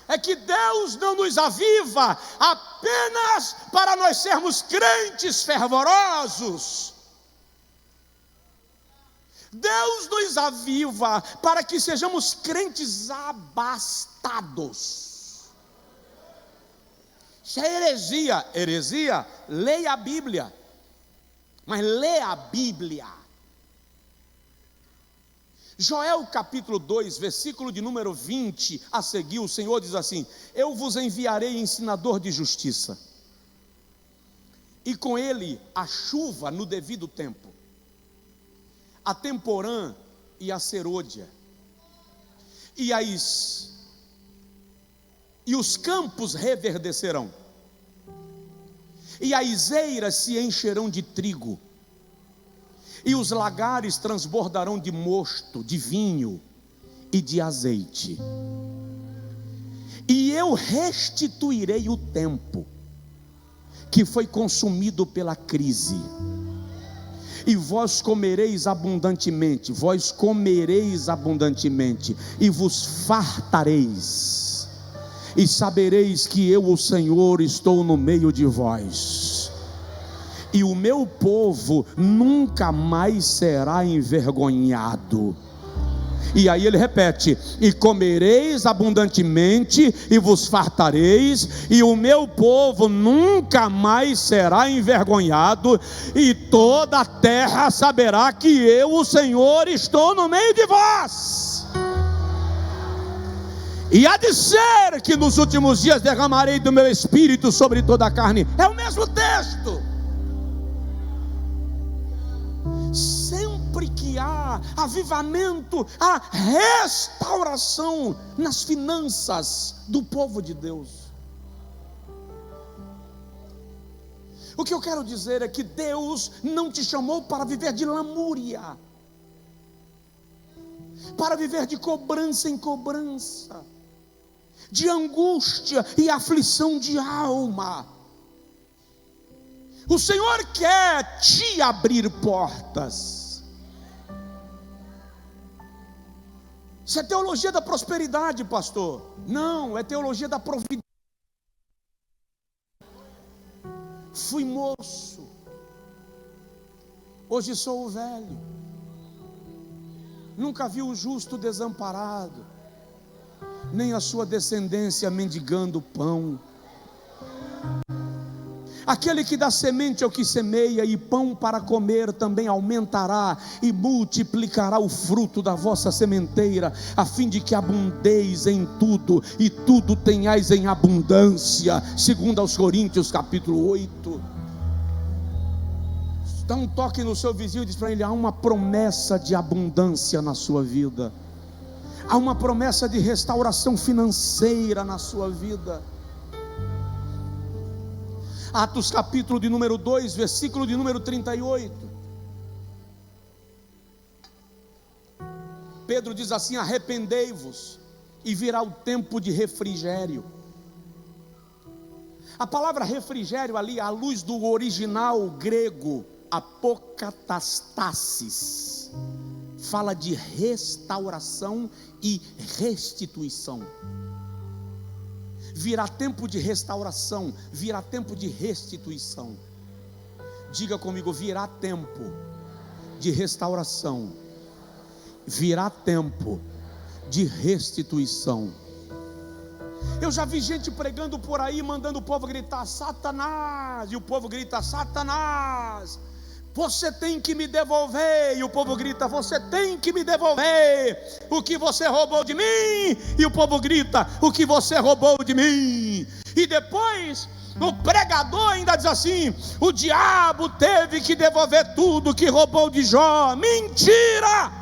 é que Deus não nos aviva apenas para nós sermos crentes fervorosos. Deus nos aviva para que sejamos crentes abastados. Isso é heresia. Heresia, leia a Bíblia. Mas leia a Bíblia. Joel capítulo 2, versículo de número 20 a seguir, o Senhor diz assim: eu vos enviarei ensinador de justiça, e com ele a chuva no devido tempo, a temporã e a serôdia, e os campos reverdecerão, e as eiras se encherão de trigo, e os lagares transbordarão de mosto, de vinho e de azeite. E eu restituirei o tempo que foi consumido pela crise. E vós comereis abundantemente, e vos fartareis, e sabereis que eu, o Senhor, estou no meio de vós. E o meu povo nunca mais será envergonhado. E aí ele repete: e comereis abundantemente, e vos fartareis, e o meu povo nunca mais será envergonhado, e toda a terra saberá que eu, o Senhor, estou no meio de vós. E há de ser que nos últimos dias derramarei do meu espírito sobre toda a carne. É o mesmo texto. Sempre que há avivamento, há restauração nas finanças do povo de Deus. O que eu quero dizer é que Deus não te chamou para viver de lamúria, para viver de cobrança em cobrança, de angústia e aflição de alma. O Senhor quer te abrir portas. Isso é teologia da prosperidade, pastor. Não, é teologia da providência. Fui moço, hoje sou velho. Nunca vi o justo desamparado, nem a sua descendência mendigando pão. Aquele que dá semente ao que semeia e pão para comer também aumentará e multiplicará o fruto da vossa sementeira, a fim de que abundeis em tudo e tudo tenhais em abundância. Segundo aos Coríntios capítulo 8. Dá um toque no seu vizinho e diz para ele: há uma promessa de abundância na sua vida, há uma promessa de restauração financeira na sua vida. Atos capítulo de número 2, versículo de número 38. Pedro diz assim: arrependei-vos e virá o tempo de refrigério. A palavra refrigério ali, à luz do original grego apokatastasis, fala de restauração e restituição. Virá tempo de restauração, virá tempo de restituição. Diga comigo: virá tempo de restauração, virá tempo de restituição. Eu já vi gente pregando por aí, mandando o povo gritar Satanás, e o povo grita Satanás, você tem que me devolver, e o povo grita você tem que me devolver o que você roubou de mim, e o povo grita o que você roubou de mim. E depois o pregador ainda diz assim: o diabo teve que devolver tudo que roubou de Jó. Mentira!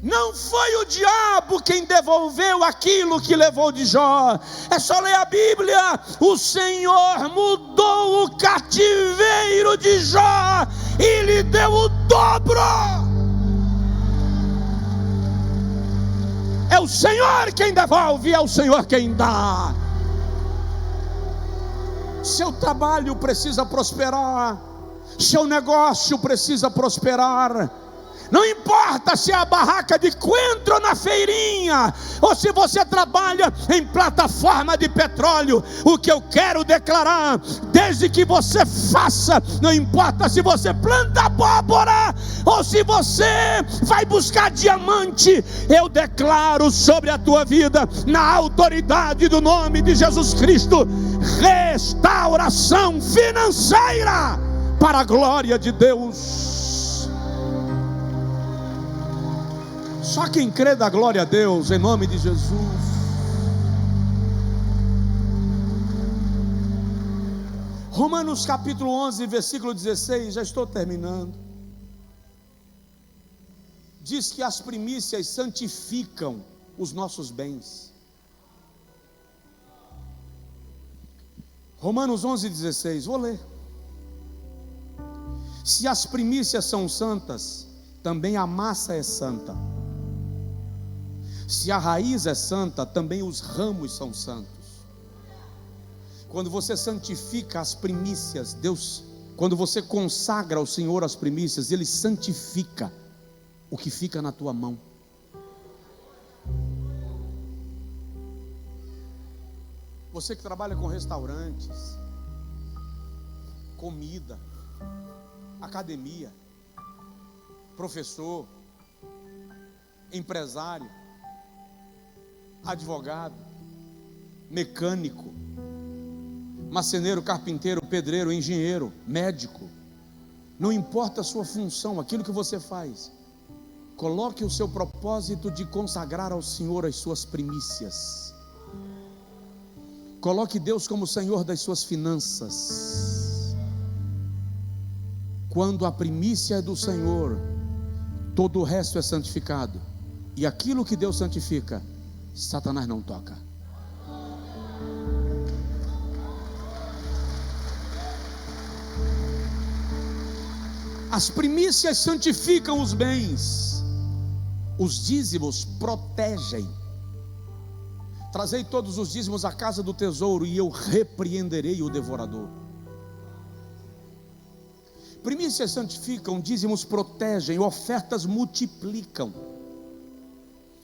Não foi o diabo quem devolveu aquilo que levou de Jó. É só ler a Bíblia. O Senhor mudou o cativeiro de Jó e lhe deu o dobro. o Senhor quem devolve, é o Senhor quem dá. Seu trabalho precisa prosperar, seu negócio precisa prosperar. Não importa se é a barraca de coentro na feirinha, ou se você trabalha em plataforma de petróleo. O que eu quero declarar, desde que você faça, não importa se você planta abóbora, ou se você vai buscar diamante, eu declaro sobre a tua vida, na autoridade do nome de Jesus Cristo, restauração financeira, para a glória de Deus. Só quem crê dá glória a Deus, em nome de Jesus. Romanos capítulo 11, versículo 16, já estou terminando. Diz que as primícias santificam os nossos bens. Romanos 11, 16, vou ler. Se as primícias são santas, também a massa é santa. Se a raiz é santa, também os ramos são santos. Quando você santifica as primícias, Deus, quando você consagra ao Senhor as primícias, Ele santifica o que fica na tua mão. Você que trabalha com restaurantes, comida, academia, professor, empresário, advogado, mecânico, marceneiro, carpinteiro, pedreiro, engenheiro, médico, não importa a sua função, aquilo que você faz, coloque o seu propósito de consagrar ao Senhor as suas primícias. Coloque Deus como Senhor das suas finanças. Quando a primícia é do Senhor, todo o resto é santificado. E aquilo que Deus santifica, Satanás não toca. As primícias santificam os bens. Os dízimos protegem. Trazei todos os dízimos à casa do tesouro, e eu repreenderei o devorador. Primícias santificam, dízimos protegem, ofertas multiplicam.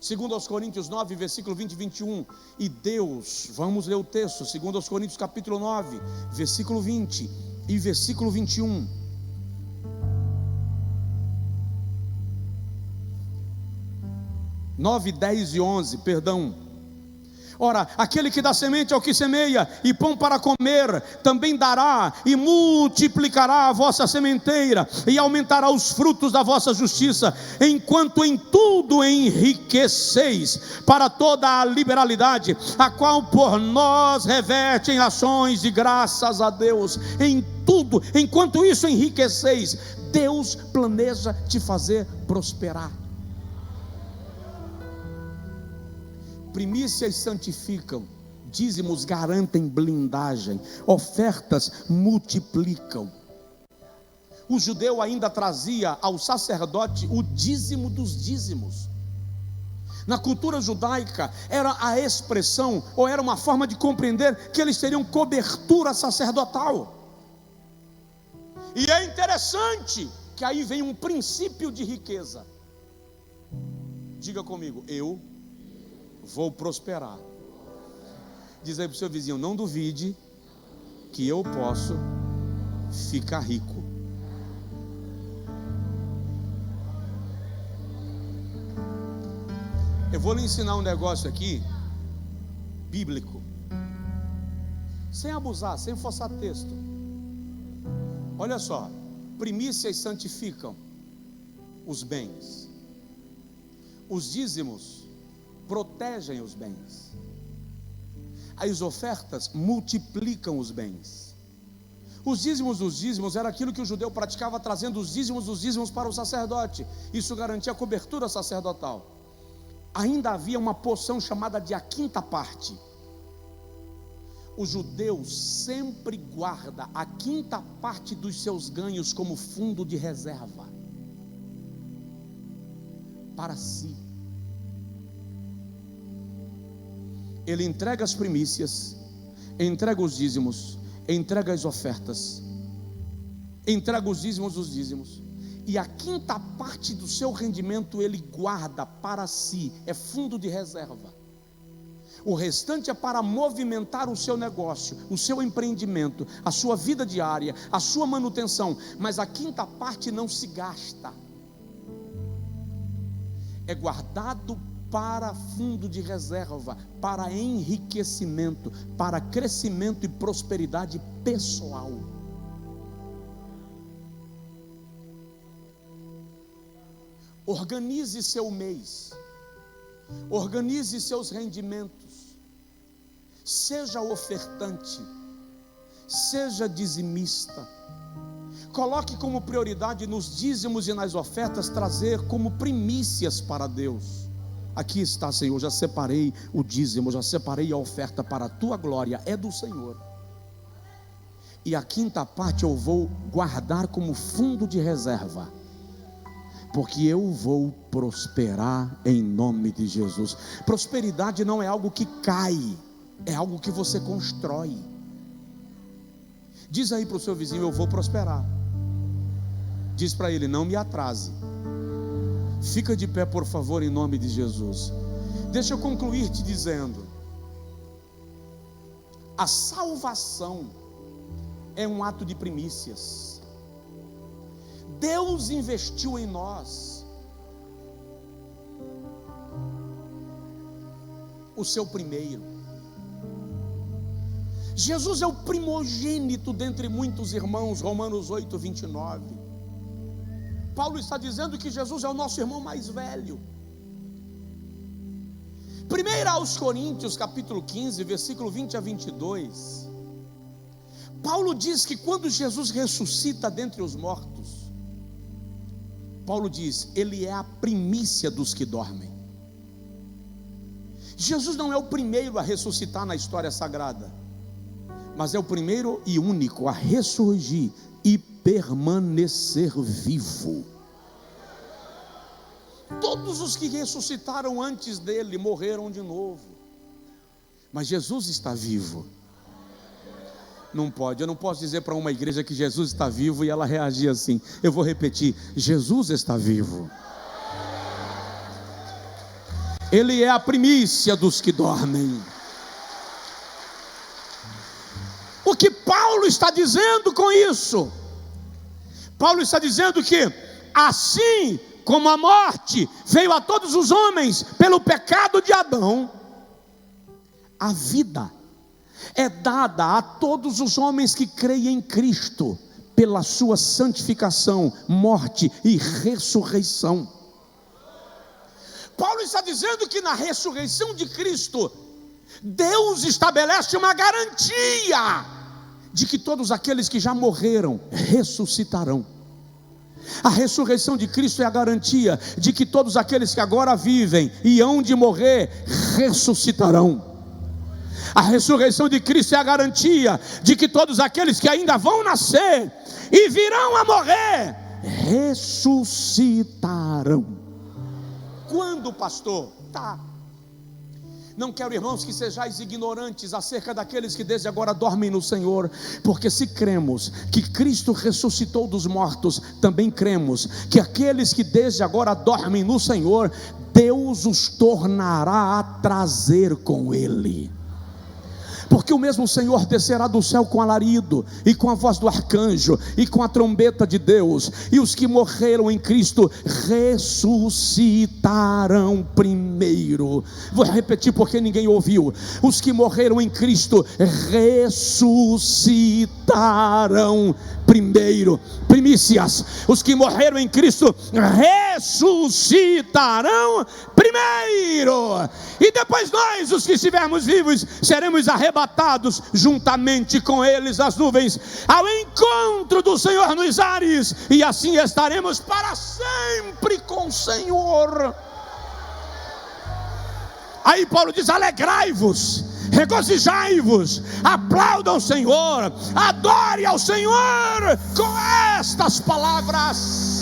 Segundo aos Coríntios 9, versículo 20 e 21, e Deus, vamos ler o texto, segundo aos Coríntios capítulo 9, versículo 20 e versículo 21. 9, 10 e 11, perdão. Ora, aquele que dá semente ao que semeia, e pão para comer, também dará e multiplicará a vossa sementeira, e aumentará os frutos da vossa justiça, enquanto em tudo enriqueceis, para toda a liberalidade, a qual por nós reverte em ações de graças a Deus. Em tudo, enquanto isso enriqueceis, Deus planeja te fazer prosperar. Primícias santificam, dízimos garantem blindagem, ofertas multiplicam. O judeu ainda trazia ao sacerdote o dízimo dos dízimos. Na cultura judaica era a expressão, ou era uma forma de compreender que eles teriam cobertura sacerdotal. E é interessante que aí vem um princípio de riqueza. Diga comigo, eu vou prosperar. Diz aí para o seu vizinho, não duvide que eu posso ficar rico. Eu vou lhe ensinar um negócio aqui, bíblico, sem abusar, sem forçar texto. Olha só, primícias santificam os bens. Os dízimos protegem os bens. As ofertas multiplicam os bens. Os dízimos dos dízimos era aquilo que o judeu praticava, trazendo os dízimos dos dízimos para o sacerdote. Isso garantia a cobertura sacerdotal. Ainda havia uma porção chamada de a quinta parte. O judeu sempre guarda a quinta parte dos seus ganhos como fundo de reserva para si. ele entrega as primícias, entrega os dízimos, entrega as ofertas, entrega os dízimos, e a quinta parte do seu rendimento ele guarda para si, é fundo de reserva. O restante é para movimentar o seu negócio, o seu empreendimento, a sua vida diária, a sua manutenção, mas a quinta parte não se gasta, é guardado para fundo de reserva, para enriquecimento, para crescimento e prosperidade pessoal. Organize seu mês, organize seus rendimentos, seja ofertante, seja dizimista, coloque como prioridade nos dízimos e nas ofertas trazer como primícias para Deus. Aqui está, Senhor, já separei o dízimo, já separei a oferta para a tua glória, é do Senhor. E a quinta parte eu vou guardar como fundo de reserva, porque eu vou prosperar em nome de Jesus. Prosperidade não é algo que cai, é algo que você constrói. Diz aí para o seu vizinho: eu vou prosperar. Diz para ele: não me atrase. Fica de pé, por favor, em nome de Jesus. Deixa eu concluir te dizendo: a salvação é um ato de primícias. Deus investiu em nós o seu primeiro. Jesus é o primogênito dentre muitos irmãos, Romanos 8, 29. Paulo está dizendo que Jesus é o nosso irmão mais velho. 1 aos Coríntios, capítulo 15, versículo 20 a 22. Paulo diz que quando Jesus ressuscita dentre os mortos, Paulo diz: ele é a primícia dos que dormem. Jesus não é o primeiro a ressuscitar na história sagrada, mas é o primeiro e único a ressurgir e permanecer vivo. Todos os que ressuscitaram antes dele morreram de novo, mas Jesus está vivo. Não pode, eu não posso dizer para uma igreja que Jesus está vivo e ela reagir assim. Eu vou repetir: Jesus está vivo. Ele é a primícia dos que dormem. O que Paulo está dizendo com isso? Paulo está dizendo que assim como a morte veio a todos os homens pelo pecado de Adão, a vida é dada a todos os homens que creem em Cristo, pela sua santificação, morte e ressurreição. Paulo está dizendo que na ressurreição de Cristo, Deus estabelece uma garantia de que todos aqueles que já morreram ressuscitarão. A ressurreição de Cristo é a garantia de que todos aqueles que agora vivem e hão de morrer ressuscitarão. A ressurreição de Cristo é a garantia de que todos aqueles que ainda vão nascer e virão a morrer ressuscitarão. Quando, pastor? Não quero, irmãos, que sejais ignorantes acerca daqueles que desde agora dormem no Senhor, porque se cremos que Cristo ressuscitou dos mortos, também cremos que aqueles que desde agora dormem no Senhor, Deus os tornará a trazer com Ele. Porque o mesmo Senhor descerá do céu com alarido, e com a voz do arcanjo, e com a trombeta de Deus, e os que morreram em Cristo ressuscitarão primeiro. Vou repetir porque ninguém ouviu: os que morreram em Cristo ressuscitarão primeiro. Primícias: os que morreram em Cristo ressuscitarão primeiro, e depois nós, os que estivermos vivos, seremos arrebatados juntamente com eles nas nuvens, ao encontro do Senhor nos ares, e assim estaremos para sempre com o Senhor. Aí Paulo diz: alegrai-vos, regozijai-vos, aplaudam o Senhor, adore ao Senhor com estas palavras.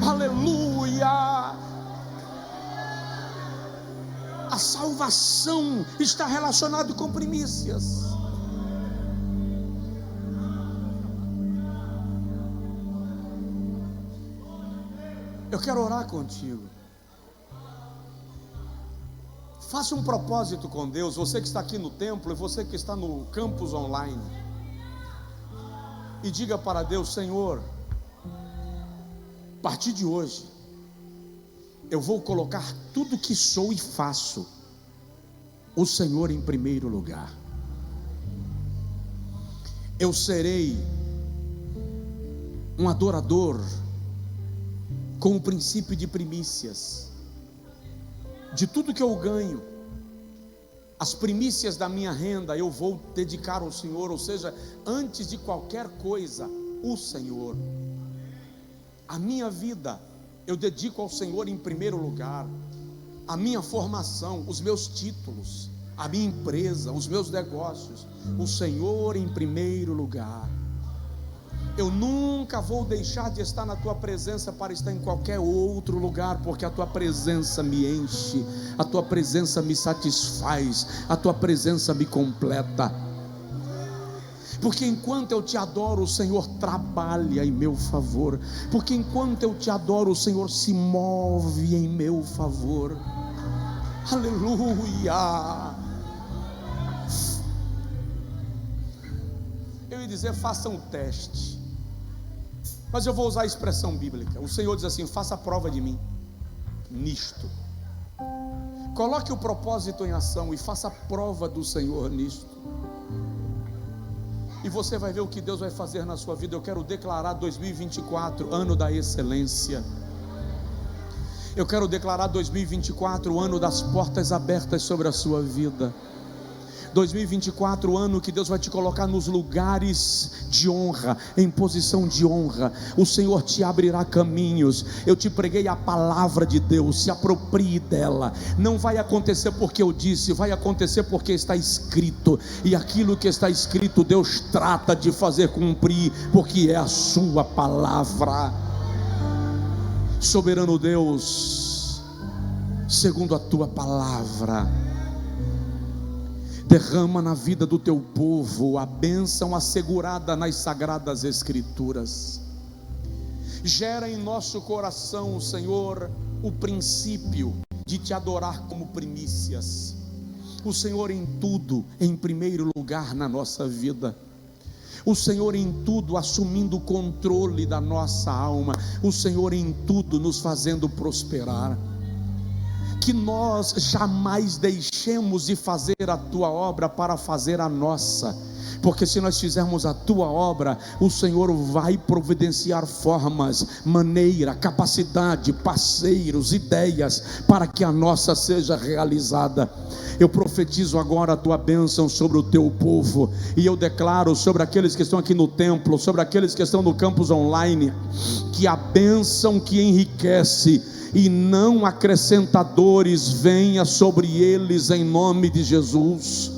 Aleluia. A salvação está relacionada com primícias. Eu quero orar contigo. Faça um propósito com Deus, você que está aqui no templo e você que está no campus online. E diga para Deus: Senhor, a partir de hoje, eu vou colocar tudo que sou e faço, o Senhor em primeiro lugar. Eu serei um adorador com o princípio de primícias. De tudo que eu ganho, as primícias da minha renda eu vou dedicar ao Senhor, ou seja, antes de qualquer coisa, o Senhor. A minha vida eu dedico ao Senhor em primeiro lugar. A minha formação, os meus títulos, a minha empresa, os meus negócios, o Senhor em primeiro lugar. Eu nunca vou deixar de estar na tua presença para estar em qualquer outro lugar, porque a tua presença me enche, a tua presença me satisfaz, a tua presença me completa. Porque enquanto eu te adoro, o Senhor trabalha em meu favor. Porque enquanto eu te adoro, o Senhor se move em meu favor. Aleluia. Eu ia dizer, faça um teste, mas eu vou usar a expressão bíblica. O Senhor diz assim: faça a prova de mim nisto. Coloque o propósito em ação e faça a prova do Senhor nisto, e você vai ver o que Deus vai fazer na sua vida. Eu quero declarar 2024 ano da excelência. Eu quero declarar 2024 ano das portas abertas sobre a sua vida. 2024, ano que Deus vai te colocar nos lugares de honra, em posição de honra. O Senhor te abrirá caminhos. Eu te preguei a palavra de Deus, se aproprie dela. Não vai acontecer porque eu disse, vai acontecer porque está escrito. E aquilo que está escrito, Deus trata de fazer cumprir, porque é a sua palavra. Soberano Deus, segundo a tua palavra, derrama na vida do teu povo a bênção assegurada nas sagradas escrituras. Gera em nosso coração, Senhor, o princípio de te adorar como primícias. O Senhor em tudo, em primeiro lugar na nossa vida. O Senhor em tudo assumindo o controle da nossa alma. O Senhor em tudo nos fazendo prosperar. Que nós jamais deixemos de fazer a tua obra para fazer a nossa, porque se nós fizermos a tua obra, o Senhor vai providenciar formas, maneira, capacidade, parceiros, ideias, para que a nossa seja realizada. Eu profetizo agora a tua bênção sobre o teu povo, e eu declaro sobre aqueles que estão aqui no templo, sobre aqueles que estão no campus online, que a bênção que enriquece e não acrescentadores venha sobre eles em nome de Jesus.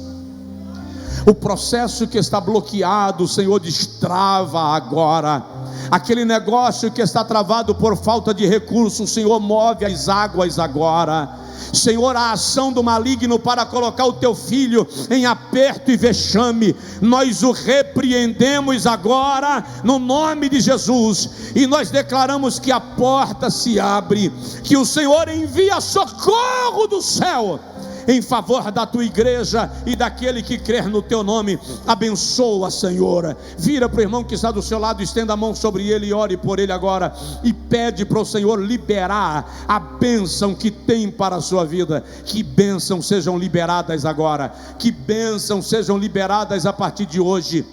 O processo que está bloqueado, o Senhor destrava agora. Aquele negócio que está travado por falta de recursos, o Senhor move as águas agora. Senhor, a ação do maligno para colocar o teu filho em aperto e vexame, nós o repreendemos agora no nome de Jesus, e nós declaramos que a porta se abre, que o Senhor envia socorro do céu em favor da tua igreja e daquele que crer no teu nome. Abençoa, Senhor. Vira para o irmão que está do seu lado, estenda a mão sobre ele e ore por ele agora, e pede para o Senhor liberar a bênção que tem para a sua vida. Que bênçãos sejam liberadas agora, que bênçãos sejam liberadas a partir de hoje.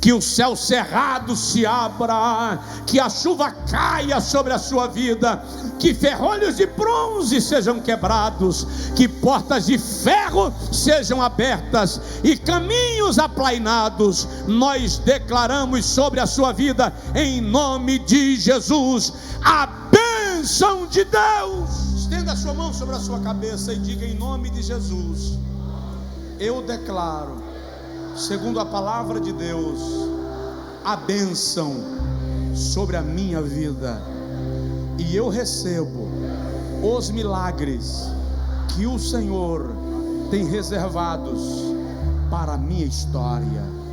Que o céu cerrado se abra, que a chuva caia sobre a sua vida, que ferrolhos de bronze sejam quebrados, que portas de ferro sejam abertas e caminhos aplainados. Nós declaramos sobre a sua vida, em nome de Jesus, a bênção de Deus. Estenda a sua mão sobre a sua cabeça e diga: em nome de Jesus, eu declaro, segundo a palavra de Deus, a bênção sobre a minha vida, e eu recebo os milagres que o Senhor tem reservados para a minha história.